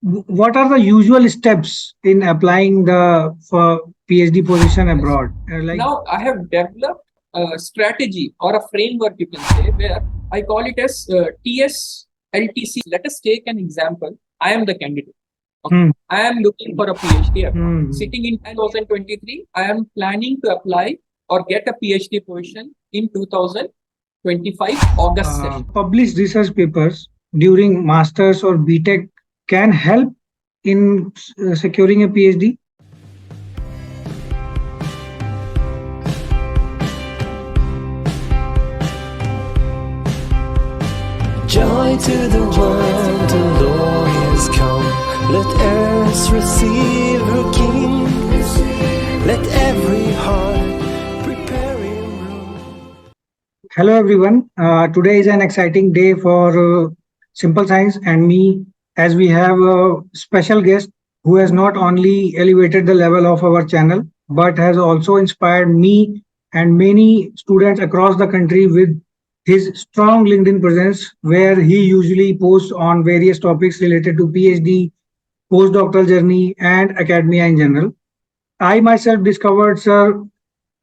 what are the usual steps in applying the for PhD position Yes. abroad? Now I have developed a strategy or a framework, you can say, where I call it as TSLTC. Let us take an example. I am the candidate. Okay. Hmm, I am looking for a PhD abroad. hmm, Sitting in 2023, I am planning to apply or get a PhD position in 2025 August session. published research papers during masters or BTech can help in securing a PhD. Joy to the world, the Lord is come. Let earth receive her King. Let every heart prepare him room. Hello everyone. Today is an exciting day for Simple Science and me, as we have a special guest who has not only elevated the level of our channel but has also inspired me and many students across the country with his strong LinkedIn presence, where he usually posts on various topics related to PhD, postdoctoral journey, and academia in general. I myself discovered Sir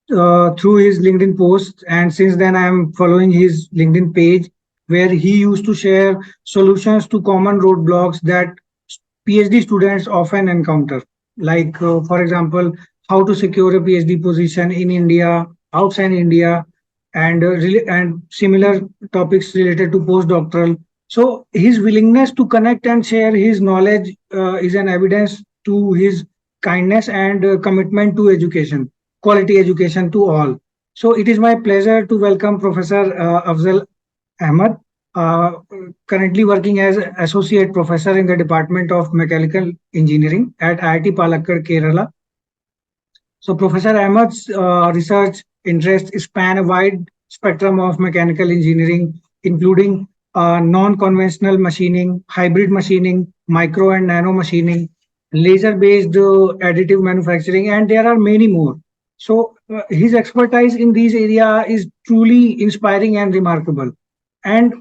through his LinkedIn posts, and since then I am following his LinkedIn page where he used to share solutions to common roadblocks that PhD students often encounter, like for example, how to secure a PhD position in India, outside India, and similar topics related to postdoctoral. So his willingness to connect and share his knowledge is an evidence to his kindness and commitment to education, quality education to all. So it is my pleasure to welcome Professor Afzal Ahmad, uh, currently working as associate professor in the Department of Mechanical Engineering at IIT Palakkad, Kerala. So Professor Ahmed's research interests span a wide spectrum of mechanical engineering, including non-conventional machining, hybrid machining, micro and nano machining, laser-based additive manufacturing, and there are many more. So his expertise in these areas is truly inspiring and remarkable. And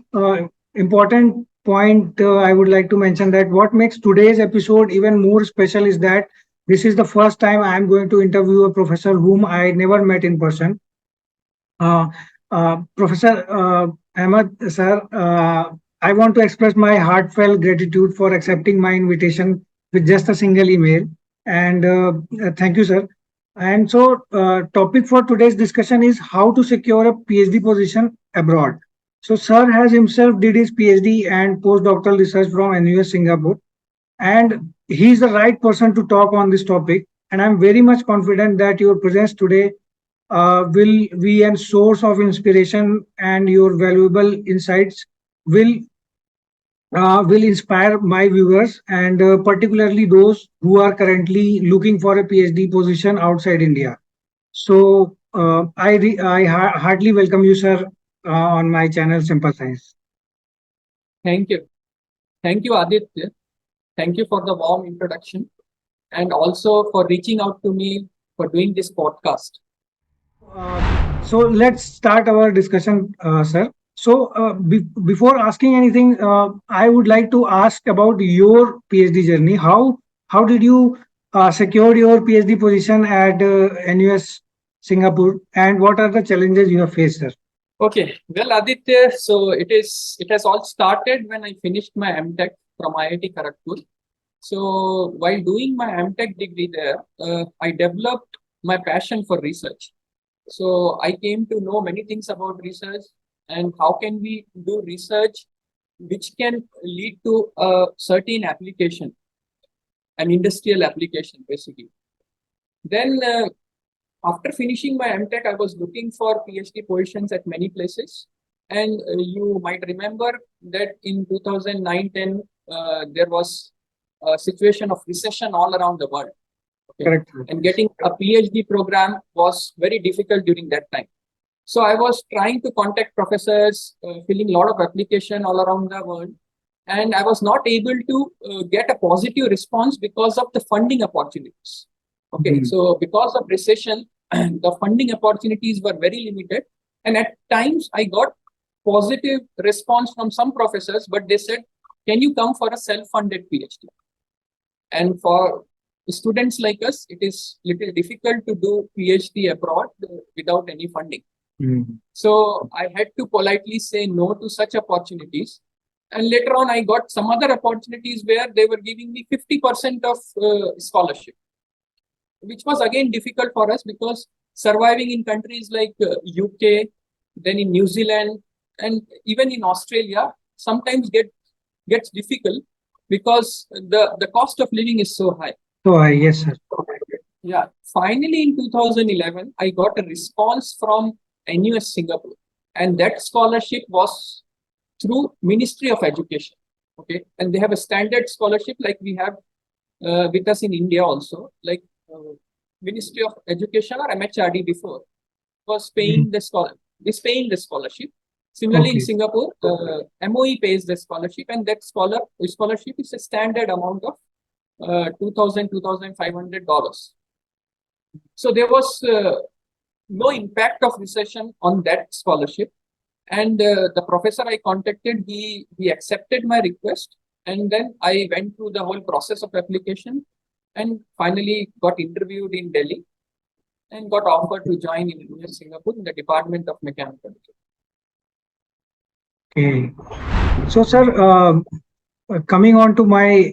important point I would like to mention that what makes today's episode even more special is that this is the first time I am going to interview a professor whom I never met in person. Uh, Professor Ahmed, sir, I want to express my heartfelt gratitude for accepting my invitation with just a single email. And thank you, sir. And so, topic for today's discussion is how to secure a PhD position abroad. So, sir has himself did his PhD and postdoctoral research from NUS Singapore, and he's the right person to talk on this topic. And I'm very much confident that your presence today will be a source of inspiration, and your valuable insights will will inspire my viewers, and particularly those who are currently looking for a PhD position outside India. So I heartily welcome you, sir, on my channel Simple Science. Thank you. Thank you, Aditya. Thank you for the warm introduction and also for reaching out to me for doing this podcast. So let's start our discussion, sir. So before asking anything, I would like to ask about your PhD journey. How did you secure your PhD position at NUS Singapore, and what are the challenges you have faced, sir? Okay, well, Aditya, so it has all started when I finished my MTech from IIT Kharagpur. So while doing my MTech degree there, I developed my passion for research. So I came to know many things about research and how can we do research which can lead to a certain application, an industrial application, basically. Then after finishing my MTech, I was looking for PhD positions at many places. And you might remember that in 2009-10, there was a situation of recession all around the world. Okay. Correct, sir. And getting a PhD program was very difficult during that time. So I was trying to contact professors, filling a lot of application all around the world. And I was not able to get a positive response because of the funding opportunities. Okay, Mhm. so because of recession, the funding opportunities were very limited. And at times I got positive response from some professors, but they said, can you come for a self-funded PhD? And for students like us, it is little difficult to do PhD abroad without any funding. So I had to politely say no to such opportunities. And later on, I got some other opportunities where they were giving me 50% of scholarship, which was again difficult for us because surviving in countries like UK, then in New Zealand, and even in Australia, sometimes gets difficult because the cost of living is so high. So, yes, sir. Yeah. Finally, in 2011, I got a response from NUS Singapore, and that scholarship was through Ministry of Education. Okay, and they have a standard scholarship like we have with us in India also, like Ministry of Education or MHRD before was paying the scholarship. Similarly, in Singapore, MOE pays the scholarship, and that scholarship is a standard amount of $2,500. So there was no impact of recession on that scholarship. And the professor I contacted, he accepted my request. And then I went through the whole process of application and finally got interviewed in Delhi and got offered to join in Singapore in the Department of Mechanical Engineering. Okay. So, sir, coming on to my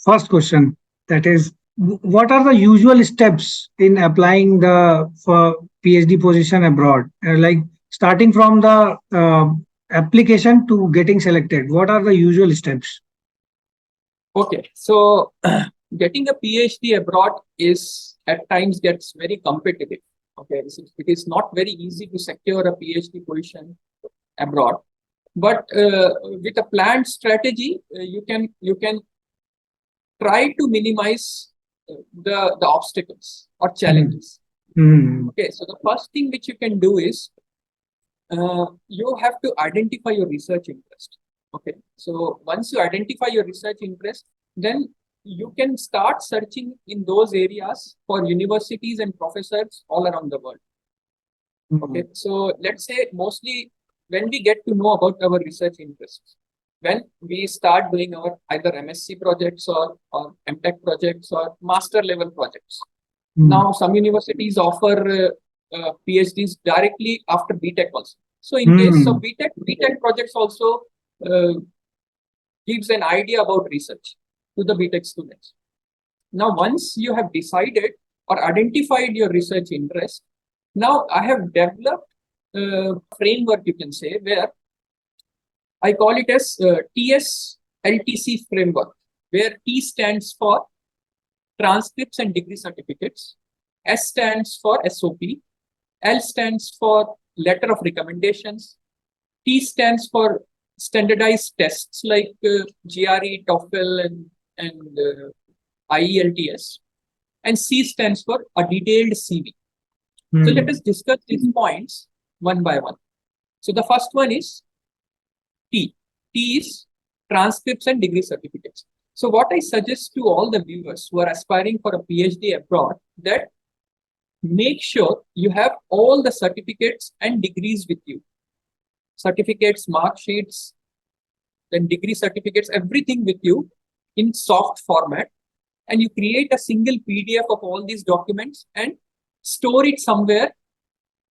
first question, that is, what are the usual steps in applying the for PhD position abroad? Like starting from the application to getting selected, what are the usual steps? Okay, so getting a PhD abroad is at times gets very competitive. Okay, it is not very easy to secure a PhD position abroad, but with a planned strategy, you can try to minimize the obstacles or challenges. Okay, so the first thing which you can do is you have to identify your research interest. Okay, so once you identify your research interest, then you can start searching in those areas for universities and professors all around the world. Okay, so let's say mostly when we get to know about our research interests, when we start doing our either MSc projects or MTech projects or master level projects. Now, some universities offer PhDs directly after BTech also. So in case of BTech projects also gives an idea about research to the BTech students. Now, once you have decided or identified your research interest, now I have developed a framework, you can say, where I call it as TS-LTC framework, where T stands for transcripts and degree certificates, S stands for SOP, L stands for letter of recommendations, T stands for standardized tests like GRE, TOEFL, and IELTS, and C stands for a detailed CV. So let us discuss these points one by one. So the first one is T. T is transcripts and degree certificates. So what I suggest to all the viewers who are aspiring for a PhD abroad, that make sure you have all the certificates and degrees with you. Certificates, mark sheets, then degree certificates, everything with you in soft format. And you create a single PDF of all these documents and store it somewhere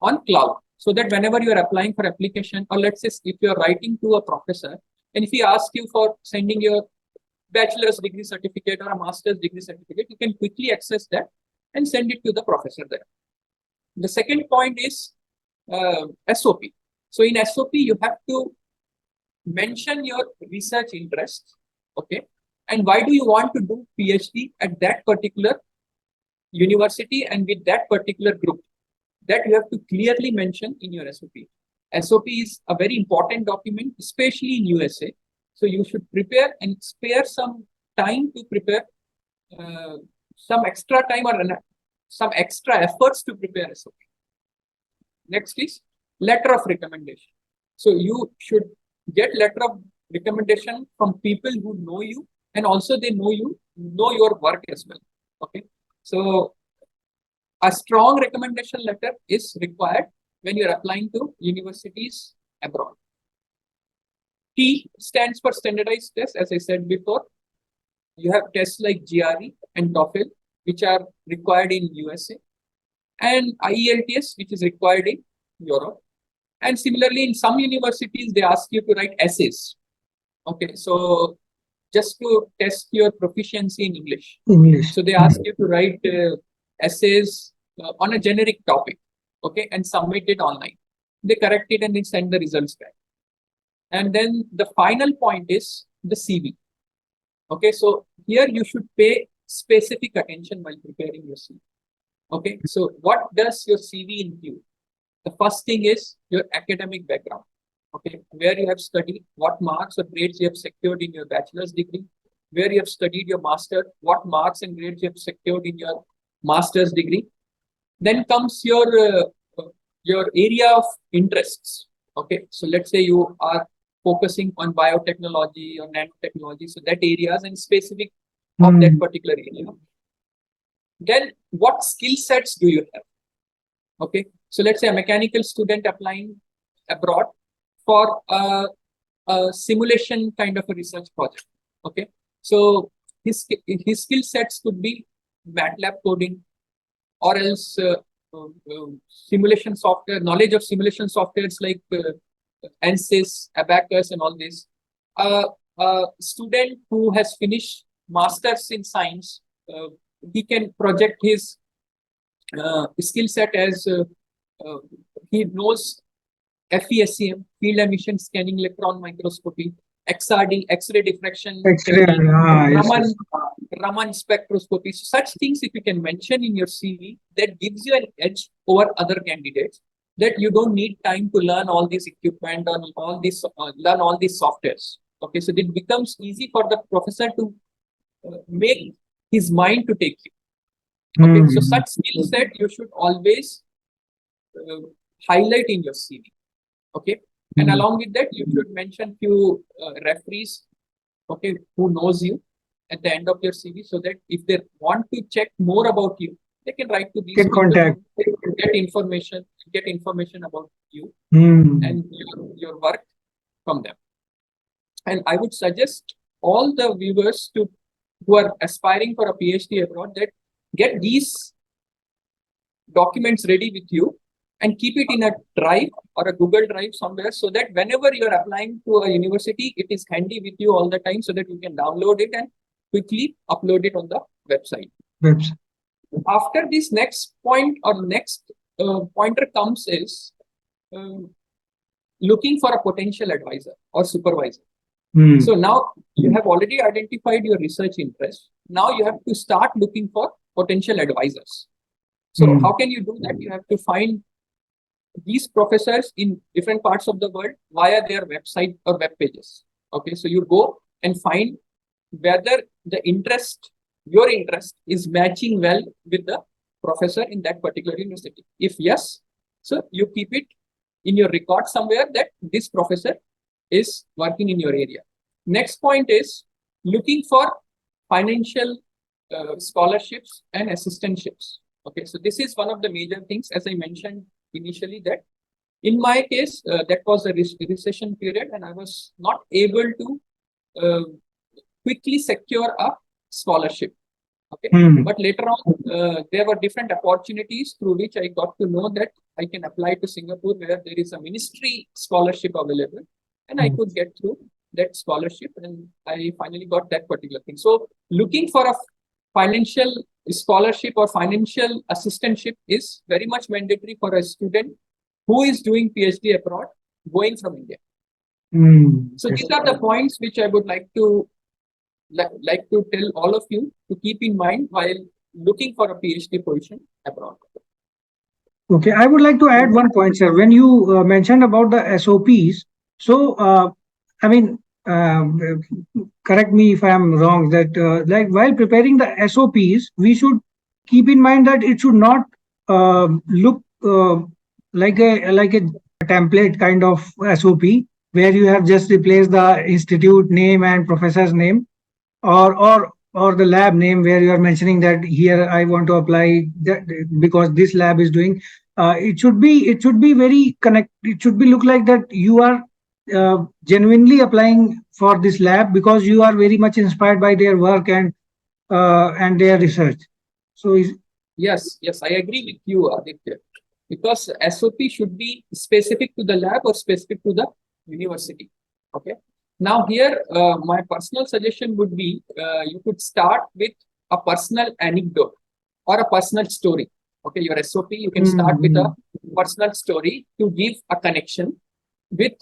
on cloud. So that whenever you are applying for application, or let's say if you are writing to a professor, and if he asks you for sending your bachelor's degree certificate or a master's degree certificate, you can quickly access that and send it to the professor there. The second point is SOP. So in SOP, you have to mention your research interests, okay? And why do you want to do PhD at that particular university and with that particular group? That you have to clearly mention in your SOP. SOP is a very important document, especially in USA. So you should prepare and spare some time to prepare, some extra time or some extra efforts to prepare SOP. Next is letter of recommendation. So you should get letter of recommendation from people who know you, and also they know your work as well. Okay. So a strong recommendation letter is required when you're applying to universities abroad. T stands for standardized test, as I said before. you have tests like GRE and TOEFL, which are required in USA, and IELTS, which is required in Europe. And similarly, in some universities, they ask you to write essays. Okay, so just to test your proficiency in English. English. So they ask you to write essays on a generic topic, okay, and submit it online. They correct it and they send the results back. And then the final point is the CV. Okay, so here you should pay specific attention while preparing your CV. Okay, so what does your CV include? The first thing is your academic background. Okay, where you have studied, what marks or grades you have secured in your bachelor's degree, where you have studied your master, what marks and grades you have secured in your master's degree. Then comes your area of interests. Okay, so let's say you are focusing on biotechnology or nanotechnology, so that areas and specific of that particular area. Then what skill sets do you have? Okay, so let's say a mechanical student applying abroad for a simulation kind of a research project. Okay, so his skill sets could be MATLAB coding, or else simulation software, knowledge of simulation softwares like ANSYS, Abacus, and all this. A student who has finished masters in science, he can project his skill set as he knows FESEM, field emission scanning electron microscopy, XRD, X-ray diffraction, Raman spectroscopy. So such things, if you can mention in your CV, that gives you an edge over other candidates, that you don't need time to learn all this equipment and all this, learn all these softwares. Okay, so it becomes easy for the professor to make his mind to take you. Okay, so such skill set you should always highlight in your CV. Okay, and along with that, you should mention few referees, okay, who knows you at the end of your CV, so that if they want to check more about you, they can write to these people, get information about you and your work from them. And I would suggest all the viewers who are aspiring for a PhD abroad, that get these documents ready with you and keep it in a drive or a Google Drive somewhere, so that whenever you're applying to a university, it is handy with you all the time, so that you can download it and quickly upload it on the website. After this, next point or next pointer comes is looking for a potential advisor or supervisor. So now you have already identified your research interest. Now you have to start looking for potential advisors. So how can you do that? You have to find these professors in different parts of the world via their website or web pages. Okay, so you go and find whether your interest is matching well with the professor in that particular university. If yes, so you keep it in your record somewhere that this professor is working in your area. Next point is looking for financial scholarships and assistantships. Okay, so this is one of the major things, as I mentioned initially, that in my case, that was a recession period and I was not able to quickly secure a scholarship. Okay, but later on, there were different opportunities through which I got to know that I can apply to Singapore, where there is a ministry scholarship available, and I could get through that scholarship, and I finally got that particular thing. So looking for a financial scholarship or financial assistantship is very much mandatory for a student who is doing PhD abroad, going from India. So these are the points which I would like to tell all of you to keep in mind while looking for a PhD position abroad. Okay, I would like to add one point, sir. When you mentioned about the SOPs, so I mean, correct me if I am wrong, that like while preparing the SOPs, we should keep in mind that it should not look like a template kind of SOP where you have just replaced the institute name and professor's name, or the lab name where you are mentioning that here I want to apply that because this lab is doing. It should be very connect. It should be look like that you are genuinely applying for this lab because you are very much inspired by their work and their research. So Yes, yes, I agree with you, Aditya. Because SOP should be specific to the lab or specific to the university. Okay. Now here, my personal suggestion would be you could start with a personal anecdote or a personal story. Okay, your SOP, you can start with a personal story to give a connection with,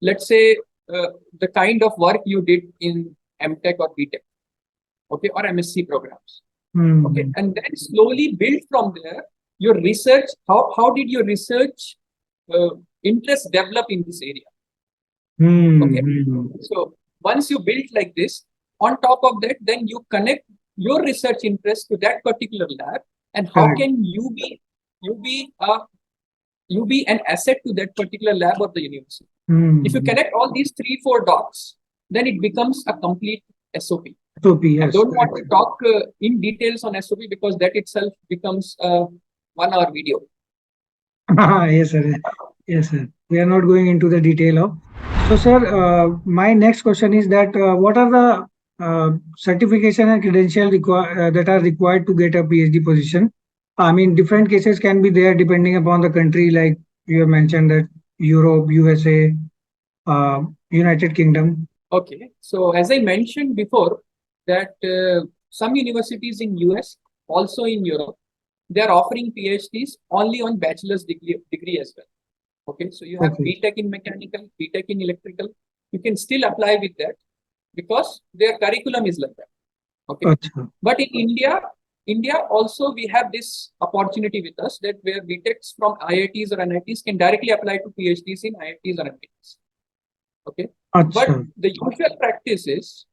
let's say, the kind of work you did in MTech or BTech, okay, or MSc programs. Okay, and then slowly build from there your research. How did your research interest develop in this area? Okay, so once you build like this, on top of that, then you connect your research interest to that particular lab, and how correct. can you be an asset to that particular lab or the university? If you connect all these 3-4 dots, then it becomes a complete SOP. SOP, I yes. don't want to talk in details on SOP because that itself becomes a 1-hour video. Yes, sir. Yes, sir. We are not going into the detail of. So, sir, my next question is that what are the certification and credential that are required to get a PhD position? I mean, different cases can be there depending upon the country, like you have mentioned that Europe, USA, United Kingdom. Okay, so as I mentioned before, that some universities in US, also in Europe, they are offering PhDs only on bachelor's degree as well. Okay, so you have Okay. BTech in mechanical, BTech in electrical. You can still apply with that because their curriculum is like that. Okay, Achha. but in India also we have this opportunity with us that where BTechs from IITs or NITs can directly apply to PhDs in IITs or NITs. Okay, but Achha. the usual practice is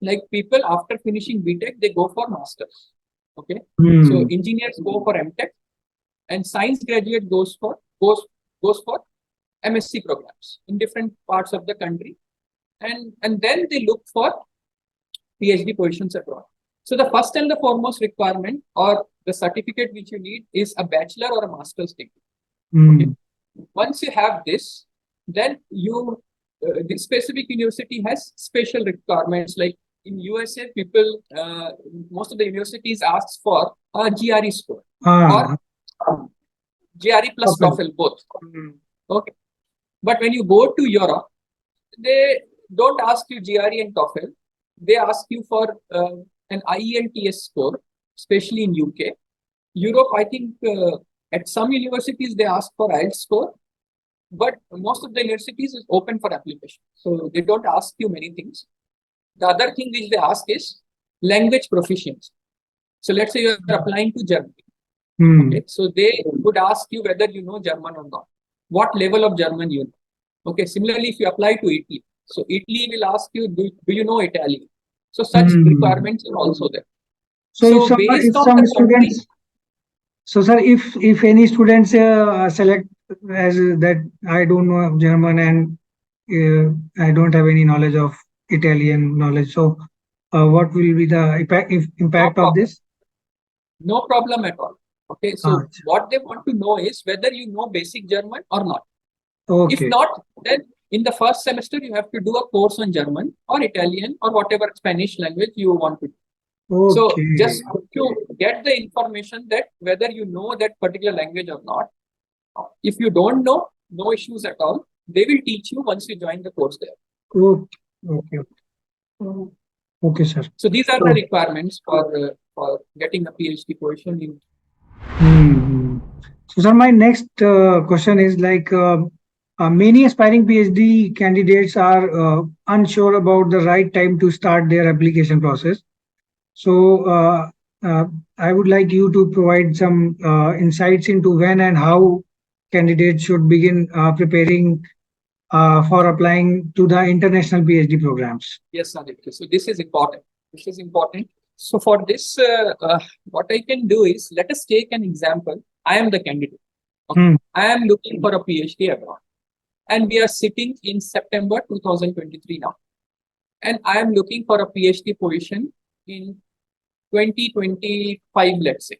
like people after finishing BTech they go for masters. Okay, so engineers go for MTech, and science graduate goes for MSc programs in different parts of the country, and then they look for PhD positions abroad. So the first and the foremost requirement or the certificate which you need is a bachelor or a master's degree. Okay. Once you have this, then this specific university has special requirements. Like in USA, people, most of the universities ask for a GRE score or GRE plus TOEFL both. Okay, but when you go to Europe, they don't ask you GRE and TOEFL. They ask you for an IELTS score, especially in UK. Europe, I think at some universities they ask for IELTS score, but most of the universities is open for application. So they don't ask you many things. The other thing which they ask is language proficiency. So let's say you are applying to Germany. Okay, so they would ask you whether you know German or not. What level of German you know. Okay, similarly, if you apply to Italy, so Italy will ask you, do you know Italian? So such requirements are also there. So based if on some the country, students, so sir, if any students select as that I don't know German and I don't have any knowledge of Italian knowledge, so what will be the impact of this? No problem at all. Okay, so Achha. what they want to know is whether you know basic German or not. If Okay. not, then in the first semester you have to do a course on German or Italian or whatever Spanish language you want to do. So Okay. just to get the information that whether you know that particular language or not. If you don't know, no issues at all. They will teach you once you join the course there. Okay. Okay, sir. So these are the requirements for getting a PhD position in. So, sir, my next question is like many aspiring PhD candidates are unsure about the right time to start their application process. So, I would like you to provide some insights into when and how candidates should begin preparing for applying to the international PhD programs. Yes, Aditya. So this is important. This is important. So for this, what I can do is let us take an example. I am the candidate. Okay. I am looking for a PhD abroad, and we are sitting in September 2023 now, and I am looking for a PhD position in 2025, let's say.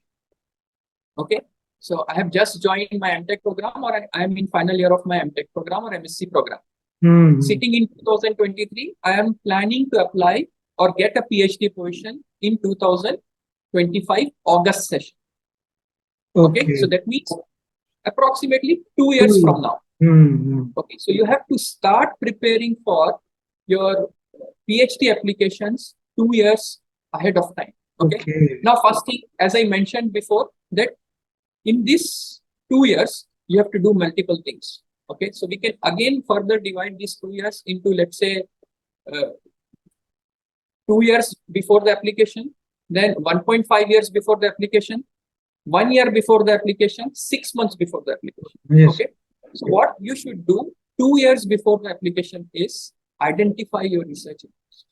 Okay. So I have just joined my MTech program, or I am in final year of my MTech program or MSc program. Sitting in 2023, I am planning to apply or get a PhD position in 2025 August session. Okay, so that means approximately 2 years from now. Okay, so you have to start preparing for your PhD applications 2 years ahead of time. Okay. Now, first thing, as I mentioned before, that in this 2 years, you have to do multiple things. Okay, so we can again further divide these 2 years into, let's say, 2 years before the application, then 1.5 years before the application, 1 year before the application, 6 months before the application. Yes. Okay, so what you should do 2 years before the application is identify your research interest.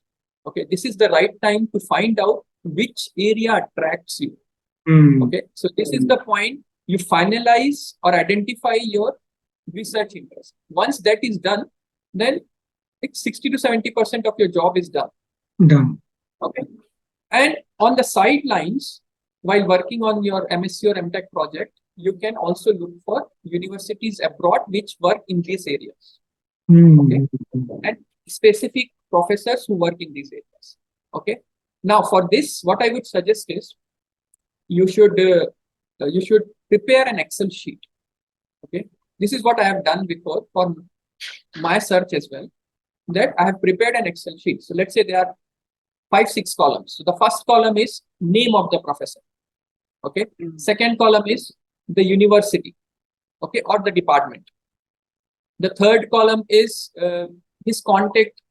Okay, this is the right time to find out which area attracts you. Okay, so this is the point you finalize or identify your research interest. Once that is done, then 60 to 70% of your job is done. Okay, and on the sidelines, while working on your MSc or MTech project, you can also look for universities abroad which work in these areas. Okay, and specific professors who work in these areas. Okay, now for this, what I would suggest is you should prepare an Excel sheet. Okay, this is what I have done before for my search as well, that I have prepared an Excel sheet. So let's say there are 5-6 columns. So the first column is name of the professor. Okay, second column is the university, okay, or the department. The third column is his contact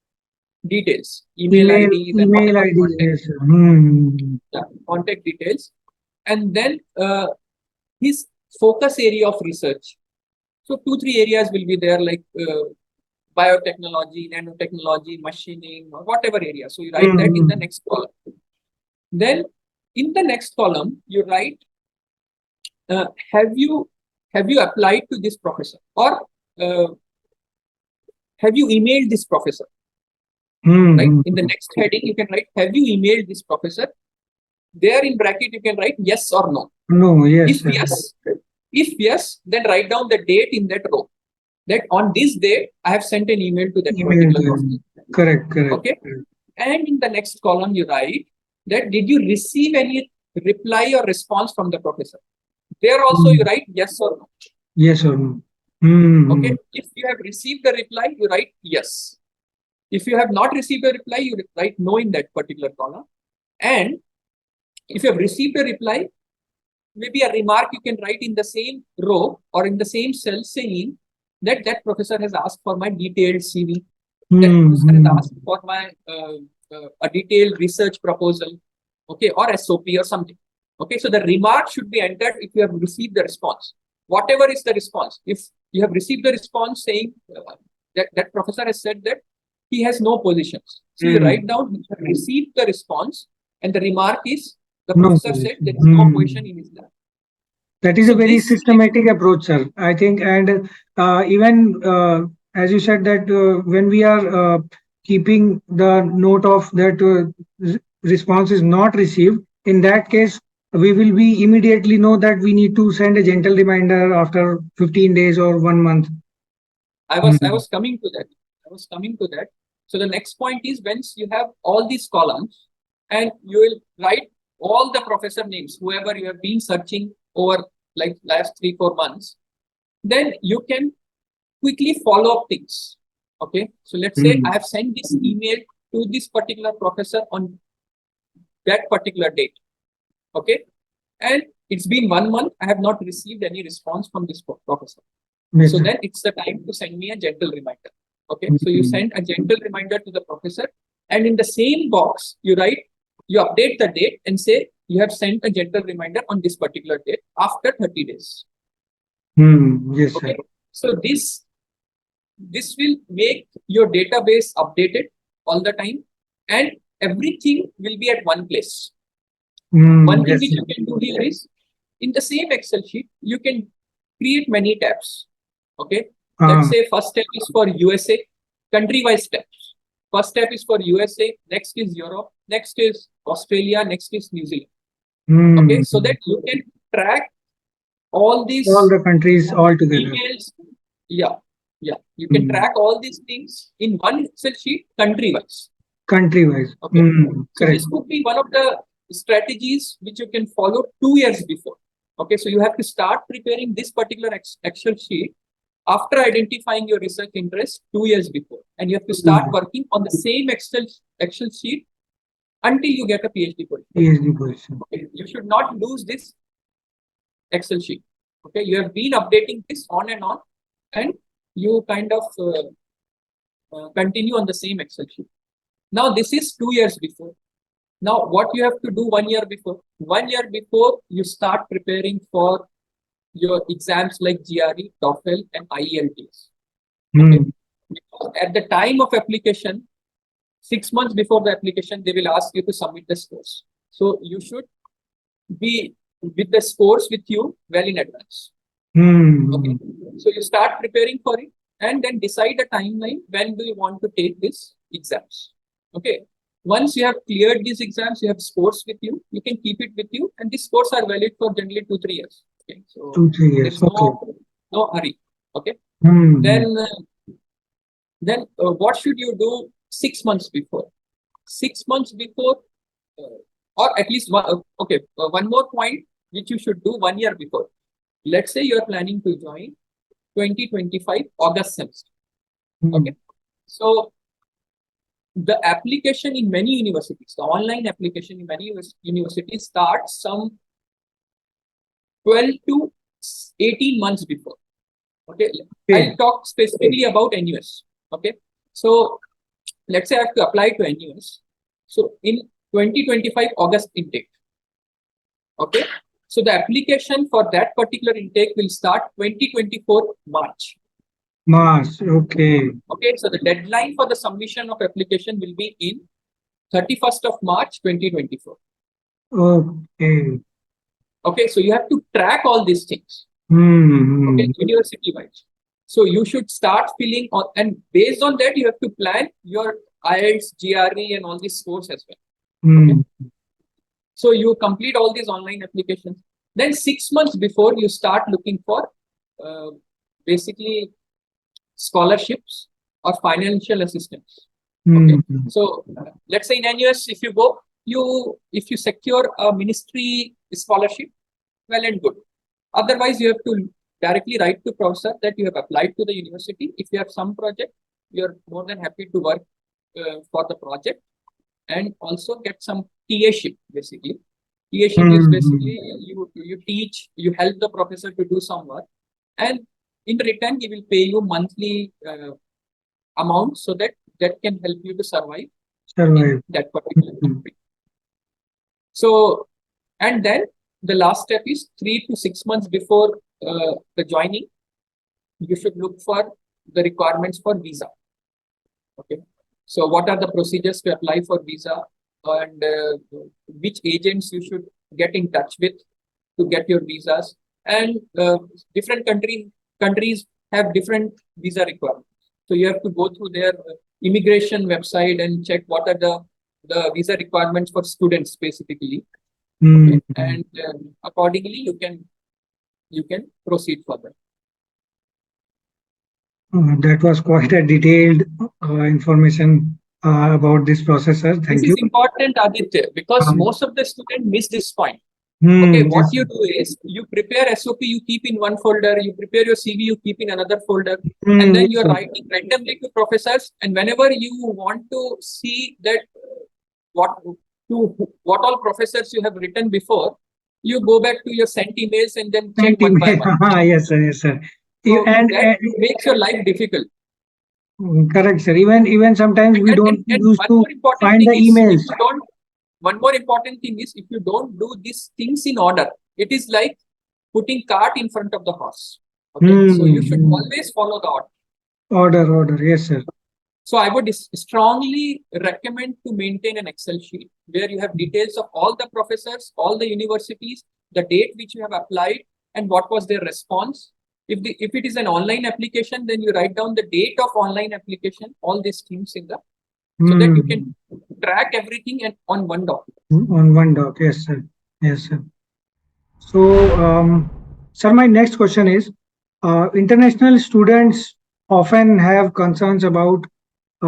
details, email IDs, and contact details, and then his focus area of research. So 2-3 areas will be there, like biotechnology, nanotechnology, machining, or whatever area. So you write that in the next column. Then in the next column, you write, have you applied to this professor, or have you emailed this professor? Right? In the next heading, you can write, have you emailed this professor? There in bracket, you can write yes or no. No, yes. If yes, then write down the date in that row. That on this date, I have sent an email to that particular professor. Correct. Okay. And in the next column, you write that did you receive any reply or response from the professor? There also you write yes or no. Yes or no. Okay. If you have received a reply, you write yes. If you have not received a reply, you write no in that particular column. And if you have received a reply, maybe a remark you can write in the same row or in the same cell saying that that professor has asked for my detailed CV. That professor has asked for my a detailed research proposal, okay, or SOP or something. Okay, so the remark should be entered if you have received the response. Whatever is the response, if you have received the response saying that professor has said that he has no positions, so you write down you have received the response, and the remark is the professor said there is no position in his lab. That is a very systematic approach, sir, I think. And even as you said that when we are keeping the note of that response is not received, in that case, we will be immediately know that we need to send a gentle reminder after 15 days or 1 month. I was coming to that. So the next point is, once you have all these columns and you will write all the professor names, whoever you have been searching over like last 3-4 months, then you can quickly follow up things. Okay, so let's say I have sent this email to this particular professor on that particular date. Okay, and it's been 1 month, I have not received any response from this professor. So then it's the time to send me a gentle reminder. Okay, so you send a gentle reminder to the professor, and in the same box you write, you update the date and say you have sent a gentle reminder on this particular date after 30 days. Yes. Okay, so this will make your database updated all the time, and everything will be at one place. One thing which you can do here is, in the same Excel sheet, you can create many tabs. Okay, let's say first tab is for USA, country-wise tabs. First tab is for USA, next is Europe, next is Australia, next is New Zealand. Okay, so that you can track all the countries all together. Emails, yeah, Yeah, you can track all these things in one Excel sheet, country-wise. Country-wise. Okay. So Correct. this could be one of the strategies which you can follow 2 years before. Okay, so you have to start preparing this particular Excel sheet after identifying your research interest 2 years before, and you have to start working on the same Excel sheet until you get a PhD position. PhD position. Okay, you should not lose this Excel sheet. Okay, you have been updating this on and on, and you kind of continue on the same Excel sheet. Now this is 2 years before. Now what you have to do 1 year before? 1 year before you start preparing for your exams like GRE, TOEFL, and IELTS. Okay. Because at the time of application, 6 months before the application, they will ask you to submit the scores. So you should be with the scores with you well in advance. Okay. So you start preparing for it and then decide a timeline when do you want to take these exams. Okay. Once you have cleared these exams, you have scores with you, you can keep it with you, and these scores are valid for generally 2-3 years. Okay. So 2-3 years. there's no hurry. Okay. Then what should you do 6 months before? 6 months before, or at least one. Okay, one more point which you should do 1 year before. Let's say you are planning to join 2025 August semester. Okay, so the application in many universities, the online application in many universities starts some 12 to 18 months before. Okay, I'll talk specifically about NUS. Okay, so let's say I have to apply to NUS. So in 2025 August intake. Okay, so the application for that particular intake will start 2024 March. March, okay. Okay, so the deadline for the submission of application will be in 31st of March 2024. Okay. Okay, so you have to track all these things. Okay, university-wise. So you should start filling on, and based on that, you have to plan your IELTS, GRE, and all these scores as well. Okay? So you complete all these online applications. Then 6 months before, you start looking for basically scholarships or financial assistance. Okay. So let's say in NUS, if you go, if you secure a ministry scholarship, well and good. Otherwise, you have to directly write to professor that you have applied to the university. If you have some project, you're more than happy to work for the project and also get some TA-ship, basically. TA-ship is basically you teach, you help the professor to do some work, and in return, he will pay you monthly amount so that can help you to survive in that particular country. So, and then the last step is 3 to 6 months before the joining, you should look for the requirements for visa. Okay. So what are the procedures to apply for visa, and which agents you should get in touch with to get your visas, and different countries have different visa requirements. So you have to go through their immigration website and check what are the visa requirements for students specifically. Okay. And accordingly you can proceed further. That was quite a detailed information about this process, sir. Thank you. This is important, Aditya, because most of the students miss this point. Okay, what you do is you prepare SOP, you keep in one folder, you prepare your CV, you keep in another folder, and then you're writing randomly to professors. And whenever you want to see that what all professors you have written before, you go back to your sent emails and then check one by one. Yes, sir. Yes, sir. So that makes your life difficult. Correct, sir. Even sometimes we don't use to find the emails. One more important thing is, if you don't do these things in order, it is like putting cart in front of the horse. Okay, so you should always follow the order. Order, yes, sir. So I would strongly recommend to maintain an Excel sheet where you have details of all the professors, all the universities, the date which you have applied, and what was their response. If it is an online application, then you write down the date of online application, all these things in the, so that you can track everything and on one document. On one doc, yes, sir. Yes, sir. So, sir, my next question is, international students often have concerns about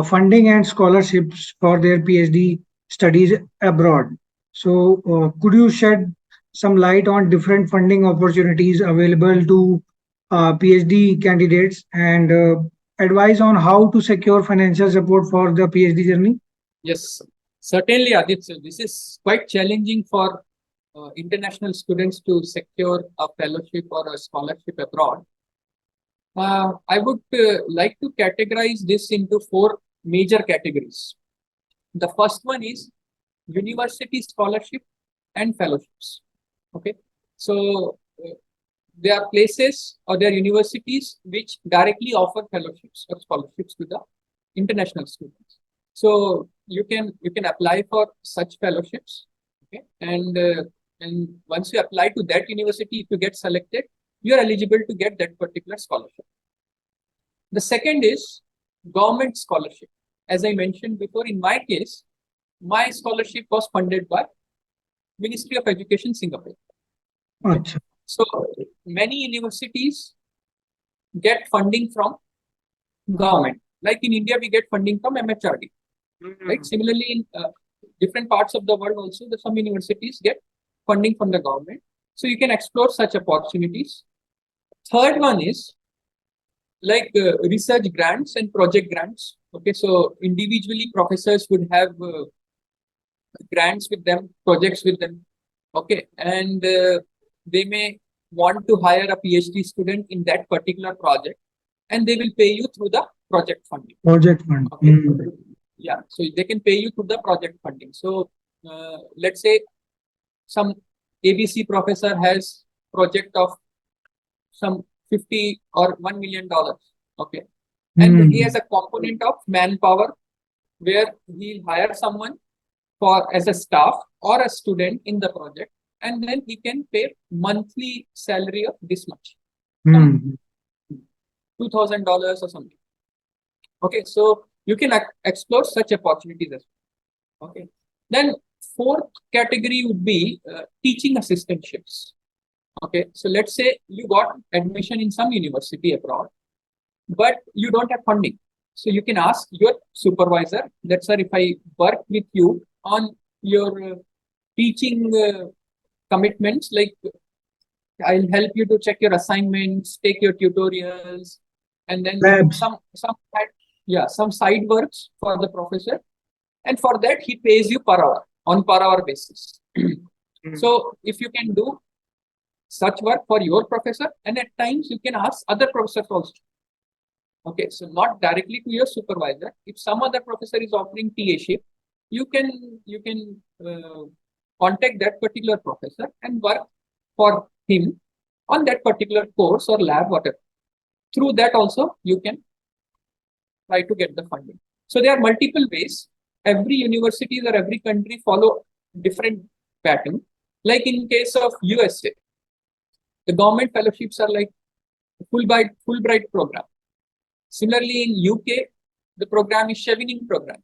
funding and scholarships for their PhD studies abroad. So, could you shed some light on different funding opportunities available to PhD candidates and advise on how to secure financial support for the PhD journey? Yes, certainly, Aditya. This is quite challenging for international students to secure a fellowship or a scholarship abroad. I would like to categorize this into four major categories. The first one is university scholarship and fellowships. Okay, so there are places or there are universities which directly offer fellowships or scholarships to the international students. So you can apply for such fellowships. Okay, and once you apply to that university, if you get selected, you are eligible to get that particular scholarship. The second is government scholarship. As I mentioned before, in my case, my scholarship was funded by Ministry of Education Singapore. Achha. So many universities get funding from government. Like in India, we get funding from MHRD. Right? Similarly, in different parts of the world also, some universities get funding from the government. So you can explore such opportunities. Third one is like research grants and project grants. Okay, so individually professors would have grants with them, projects with them. Okay, and they may want to hire a PhD student in that particular project, and they will pay you through the project funding. Project fund. Okay. Yeah, so they can pay you through the project funding. So let's say some ABC professor has project of some 50 or $1 million. Okay, and he has a component of manpower where he'll hire someone for as a staff or a student in the project, and then he can pay monthly salary of this much, $2,000 or something. Okay, so you can explore such opportunities as well. Okay, then fourth category would be teaching assistantships. Okay, so let's say you got admission in some university abroad, but you don't have funding. So you can ask your supervisor that, sir, if I work with you on your teaching commitments, like I'll help you to check your assignments, take your tutorials, and then some side works for the professor. And for that, he pays you per hour, on per hour basis. So if you can do such work for your professor, and at times you can ask other professors also. Okay, so not directly to your supervisor. If some other professor is offering TA-ship, you can contact that particular professor and work for him on that particular course or lab, whatever. Through that also, you can try to get the funding. So there are multiple ways. Every university or every country follow different pattern. Like in case of USA, the government fellowships are like Fulbright program. Similarly, in UK, the program is Chevening program.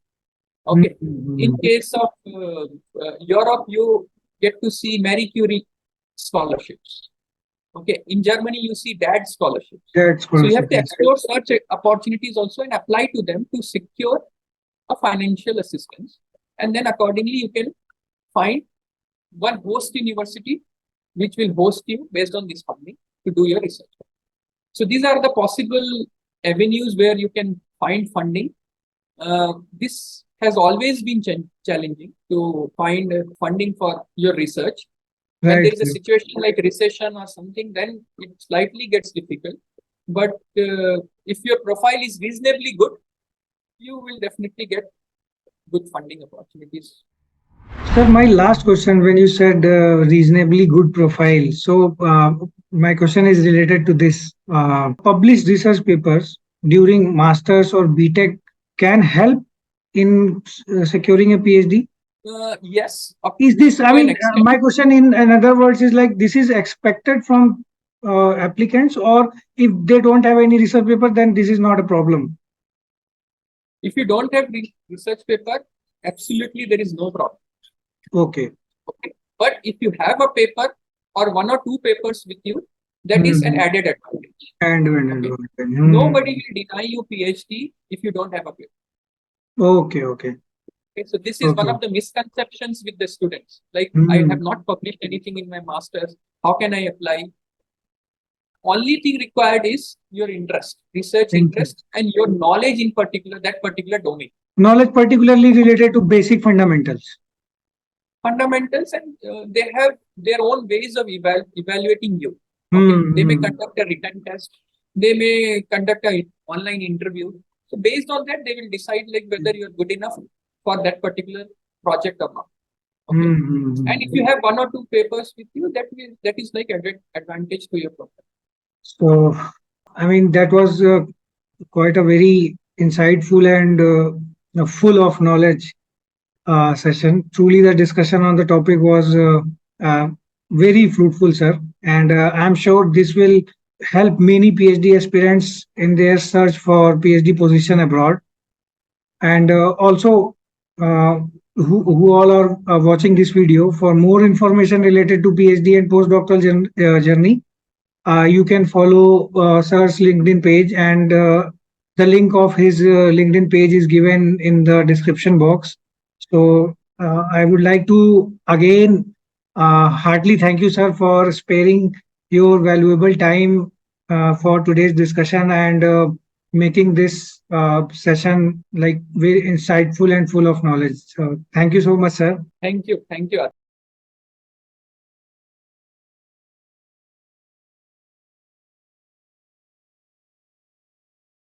Okay. In case of Europe, you get to see Marie Curie scholarships. Okay. In Germany, you see DAD scholarships. So you have to explore such opportunities also and apply to them to secure a financial assistance. And then accordingly, you can find one host university which will host you based on this funding to do your research. So these are the possible avenues where you can find funding. This has always been challenging to find funding for your research. When there is a situation like recession or something, then it slightly gets difficult. But if your profile is reasonably good, you will definitely get good funding opportunities. Sir, my last question, when you said reasonably good profile, so my question is related to this. Published research papers during masters or BTech can help in securing a PhD? Yes. Is this, I mean, my question in other words is like, this is expected from applicants, or if they don't have any research paper, then this is not a problem? If you don't have research paper, absolutely there is no problem. Okay. Okay. But if you have a paper or one or two papers with you, That is an added advantage. And Nobody will deny you PhD if you don't have a paper. Okay. Okay, so this is one Okay. of the misconceptions with the students. Like, Hmm. I have not published anything in my master's. How can I apply? Only thing required is your interest, research interest, and your knowledge in particular, that particular domain. Knowledge particularly related to basic fundamentals. Fundamentals, and they have their own ways of evaluating you. Okay, they may conduct a written test, they may conduct an online interview. So based on that, they will decide like whether you're good enough for that particular project or not. Okay, and if you have one or two papers with you, that is like added advantage to your profile. So, I mean, that was quite a very insightful and full of knowledge session. Truly, the discussion on the topic was uh, very fruitful, sir. And I'm sure this will help many PhD aspirants in their search for PhD position abroad. And also, uh, who all are watching this video, for more information related to PhD and postdoctoral journey, you can follow Sir's LinkedIn page, and the link of his LinkedIn page is given in the description box. So I would like to again heartily thank you, sir, for sparing your valuable time for today's discussion and making this session like very insightful and full of knowledge. So thank you so much, sir. Thank you.